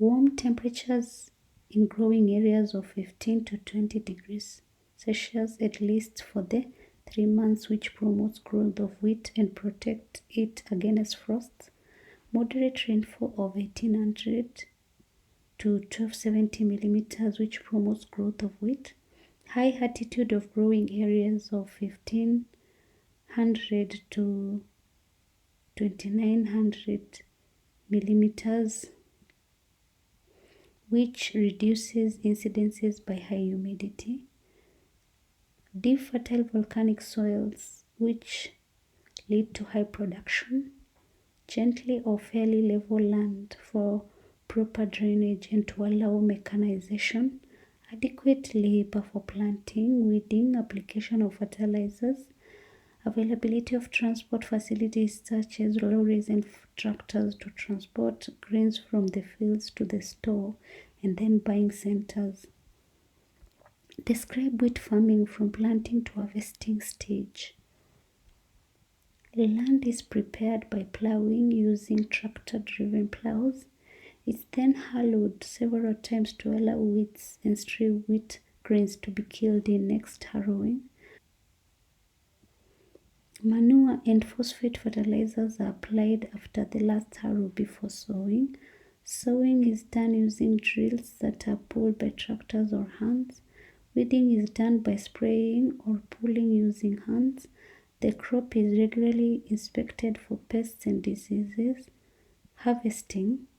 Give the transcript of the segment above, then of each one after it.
Warm temperatures in growing areas of 15 to 20 degrees Celsius at least for the 3 months, which promotes growth of wheat and protect it against frost. Moderate rainfall of 1800 to 1270 millimeters, which promotes growth of wheat. High altitude of growing areas of 1500 to 2900 millimeters, which reduces incidences by high humidity. Deep fertile volcanic soils, which lead to high production. Gently or fairly level land for proper drainage and to allow mechanization. Adequate labor for planting, weeding, application of fertilizers. Availability of transport facilities such as lorries and tractors to transport grains from the fields to the store and then buying centers. Describe wheat farming from planting to harvesting stage. Land is prepared by plowing using tractor-driven plows. It's then hollowed several times to allow weeds and stray wheat grains to be killed in next harrowing. Manure and phosphate fertilizers are applied after the last harrow before sowing. Sowing is done using drills that are pulled by tractors or hands. Weeding is done by spraying or pulling using hands. The crop is regularly inspected for pests and diseases. Harvesting.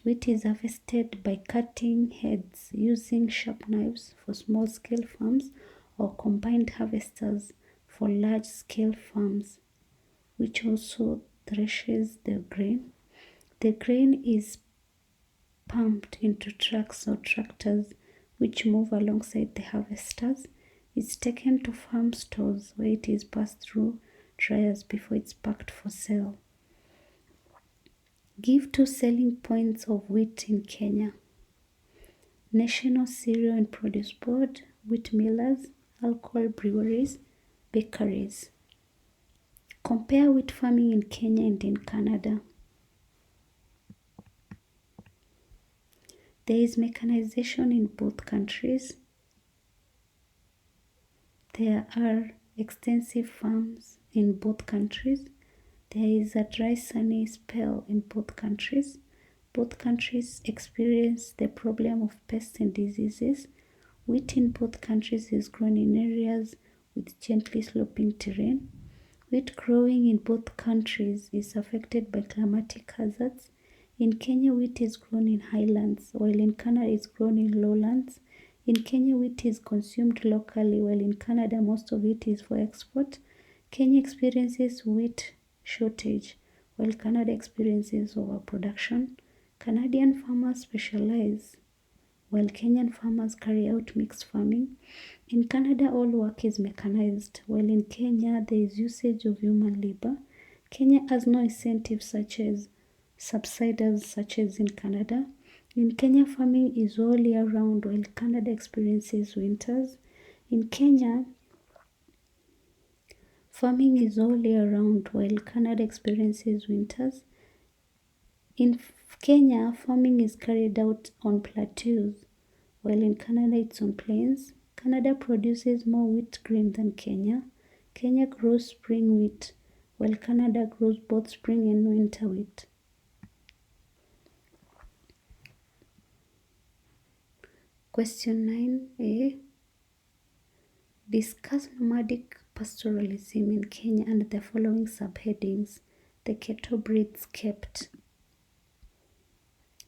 Wheat is harvested by cutting heads using sharp knives for small-scale farms or combined harvesters for large-scale farms, which also threshes the grain. The grain is pumped into trucks or tractors which move alongside the harvesters. It's taken to farm stores where it is passed through dryers before it's packed for sale. Give 2 selling points of wheat in Kenya. National Cereal and Produce Board, wheat millers, alcohol breweries, bakeries. Compare wheat farming in Kenya and in Canada. There is mechanization in both countries. There are extensive farms in both countries. There is a dry sunny spell in both countries. Both countries experience the problem of pests and diseases. Wheat in both countries is grown in areas with gently sloping terrain. Wheat growing in both countries is affected by climatic hazards. In Kenya, wheat is grown in highlands, while in Canada it's grown in lowlands. In Kenya, wheat is consumed locally, while in Canada most of it is for export. Kenya experiences wheat shortage, while Canada experiences overproduction. Canadian farmers specialize, while Kenyan farmers carry out mixed farming. In Canada, all work is mechanized, while in Kenya, there is usage of human labor. Kenya has no incentives such as subsidies such as in Canada. In Kenya, farming is all year round, while Canada experiences winters. In Kenya, farming is all year round, while Canada experiences winters. In Kenya, farming is carried out on plateaus, while in Canada it's on plains. Canada produces more wheat grain than Kenya. Kenya grows spring wheat, while Canada grows both spring and winter wheat. Question 9a. Discuss nomadic pastoralism in Kenya under the following subheadings. The cattle breeds kept.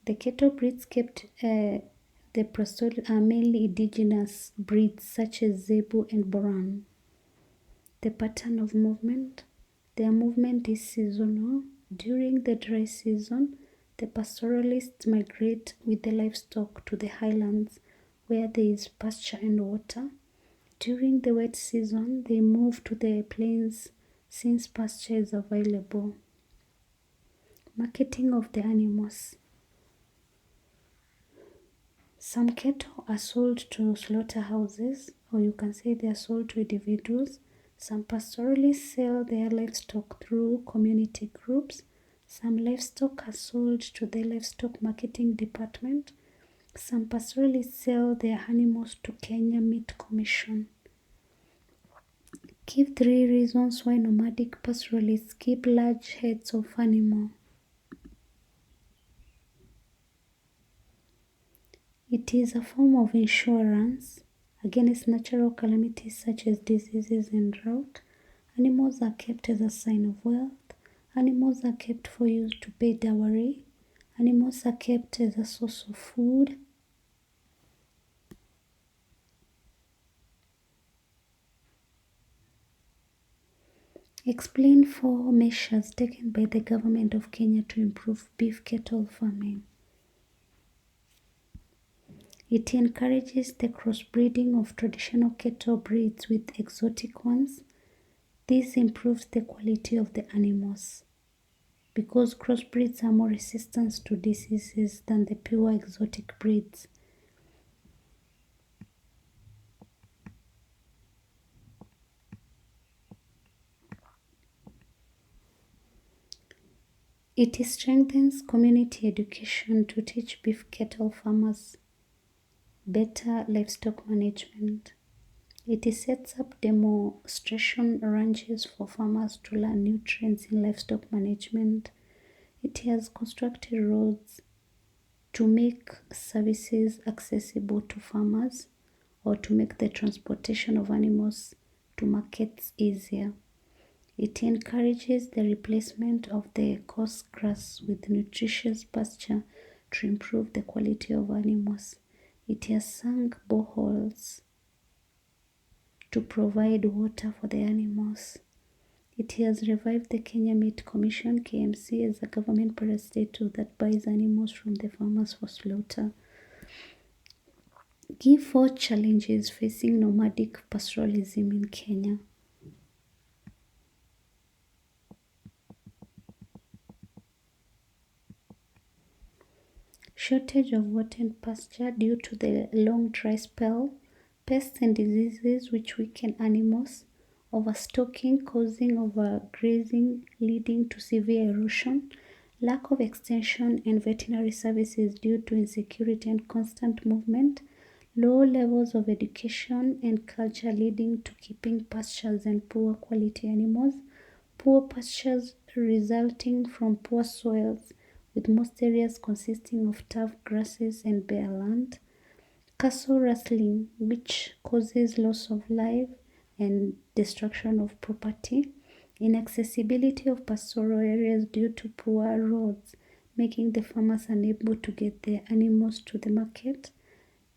The cattle breeds kept the pastor are mainly indigenous breeds such as Zebu and Boran. The pattern of movement. Their movement is seasonal. During the dry season, the pastoralists migrate with the livestock to the highlands where there is pasture and water. During the wet season, they move to the plains since pasture is available. Marketing of the animals. Some cattle are sold to slaughterhouses, or you can say they are sold to individuals. Some pastoralists sell their livestock through community groups. Some livestock are sold to the livestock marketing department. Some pastoralists sell their animals to Kenya Meat Commission. Give 3 reasons why nomadic pastoralists keep large herds of animal. It is a form of insurance against natural calamities such as diseases and drought. Animals are kept as a sign of wealth. Animals are kept for use to pay dowry. Animals are kept as a source of food. Explain 4 measures taken by the government of Kenya to improve beef cattle farming. It encourages the crossbreeding of traditional cattle breeds with exotic ones. This improves the quality of the animals because crossbreeds are more resistant to diseases than the pure exotic breeds. It strengthens community education to teach beef cattle farmers better livestock management. It sets up demonstration ranches for farmers to learn new trends in livestock management. It has constructed roads to make services accessible to farmers or to make the transportation of animals to markets easier. It encourages the replacement of the coarse grass with nutritious pasture to improve the quality of animals. It has sunk boreholes to provide water for the animals. It has revived the Kenya Meat Commission (KMC) as a government parastatal that buys animals from the farmers for slaughter. Give 4 challenges facing nomadic pastoralism in Kenya. Shortage of water and pasture due to the long dry spell, pests and diseases which weaken animals, overstocking causing overgrazing leading to severe erosion, lack of extension and veterinary services due to insecurity and constant movement, low levels of education and culture leading to keeping pastures and poor quality animals, poor pastures resulting from poor soils with most areas consisting of tough grasses and bare land, castle rustling which causes loss of life and destruction of property, inaccessibility of pastoral areas due to poor roads, making the farmers unable to get their animals to the market,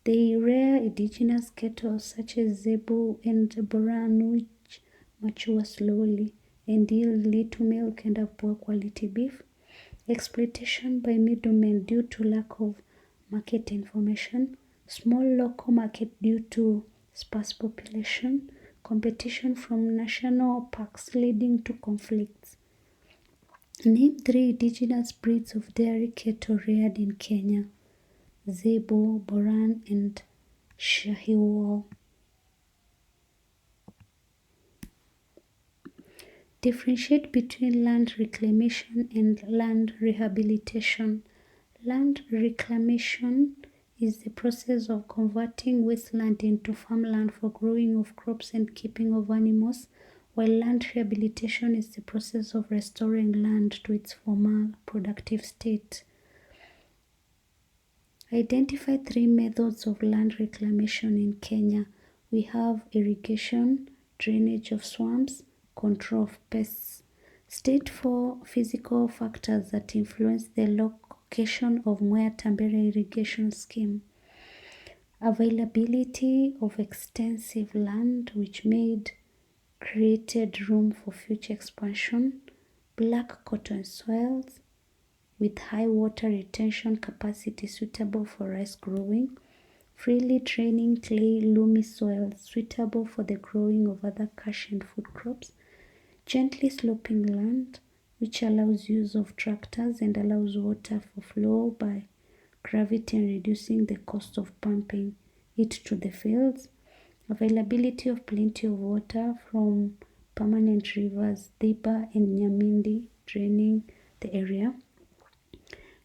the rare indigenous cattle such as zebu and boran which mature slowly and yield little milk and have poor quality beef, exploitation by middlemen due to lack of market information, small local market due to sparse population, competition from national parks leading to conflicts. Name 3 indigenous breeds of dairy cattle reared in Kenya: Zebu, Boran, and Shahiwal. Differentiate between land reclamation and land rehabilitation. Land reclamation is the process of converting wasteland into farmland for growing of crops and keeping of animals, while land rehabilitation is the process of restoring land to its former productive state. Identify 3 methods of land reclamation in Kenya. We have irrigation, drainage of swamps, control of pests. State 4 physical factors that influence the location of Mwea Tambere irrigation scheme. Availability of extensive land which created room for future expansion. Black cotton soils with high water retention capacity suitable for rice growing. Freely draining clay loamy soil suitable for the growing of other cash and food crops. Gently sloping land which allows use of tractors and allows water for flow by gravity and reducing the cost of pumping it to the fields. Availability of plenty of water from permanent rivers, Thiba and Nyamindi, draining the area.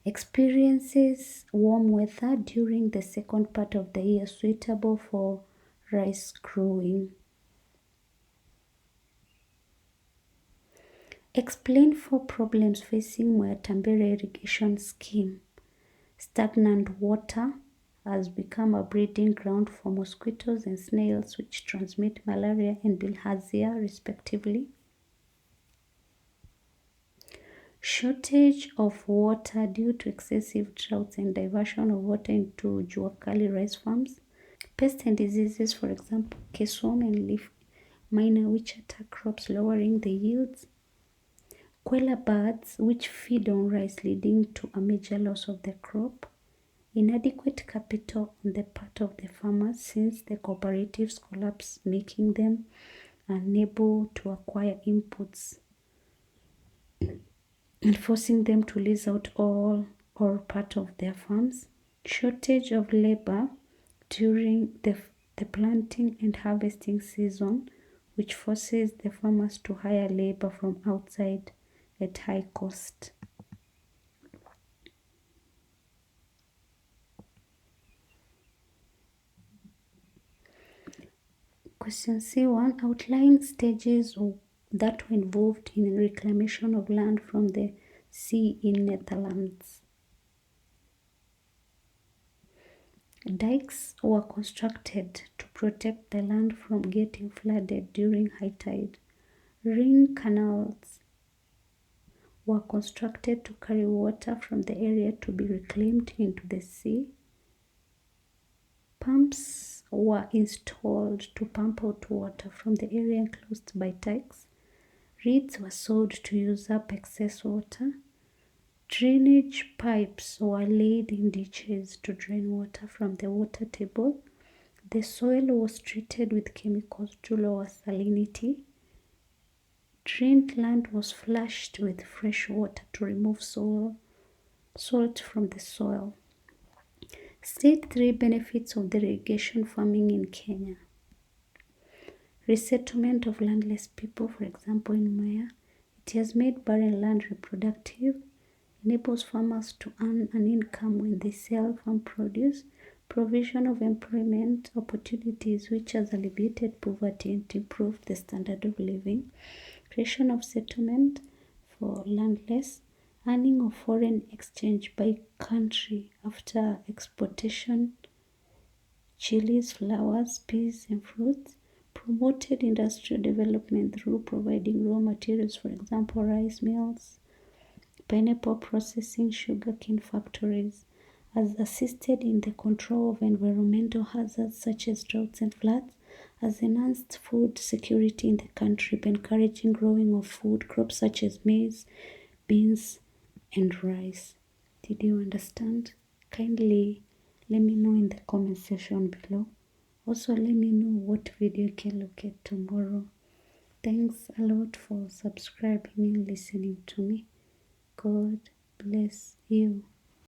Experiences warm weather during the second part of the year, suitable for rice growing. Explain 4 problems facing Moyatambere irrigation scheme. Stagnant water has become a breeding ground for mosquitoes and snails which transmit malaria and bilharzia respectively. Shortage of water due to excessive droughts and diversion of water into Juakali rice farms. Pests and diseases, for example, K.C.S.E and leaf miner which attack crops, lowering the yields. Queller birds which feed on rice, leading to a major loss of the crop. Inadequate capital on the part of the farmers since the cooperatives collapse, making them unable to acquire inputs and forcing them to lease out all or part of their farms. Shortage of labor during the planting and harvesting season, which forces the farmers to hire labor from outside at high cost. Question C1. Outline stages that were involved in reclamation of land from the sea in Netherlands. Dikes were constructed to protect the land from getting flooded during high tide. Ring canals were constructed to carry water from the area to be reclaimed into the sea. Pumps were installed to pump out water from the area enclosed by dikes. Reeds were sowed to use up excess water. Drainage pipes were laid in ditches to drain water from the water table. The soil was treated with chemicals to lower salinity. Drained land was flushed with fresh water to remove salt from the soil. State 3 benefits of the irrigation farming in Kenya. Resettlement of landless people, for example in Maya. It has made barren land reproductive, enables farmers to earn an income when they sell farm produce, provision of employment opportunities which has alleviated poverty and improved the standard of living, creation of settlement for landless, earning of foreign exchange by country after exportation, chilies, flowers, peas and fruits, promoted industrial development through providing raw materials, for example, rice mills, pineapple processing, sugarcane factories, has assisted in the control of environmental hazards such as droughts and floods, has enhanced food security in the country by encouraging growing of food crops such as maize, beans, and rice. Did you understand? Kindly let me know in the comment section below. Also, let me know what video you can look at tomorrow. Thanks a lot for subscribing and listening to me. God bless you.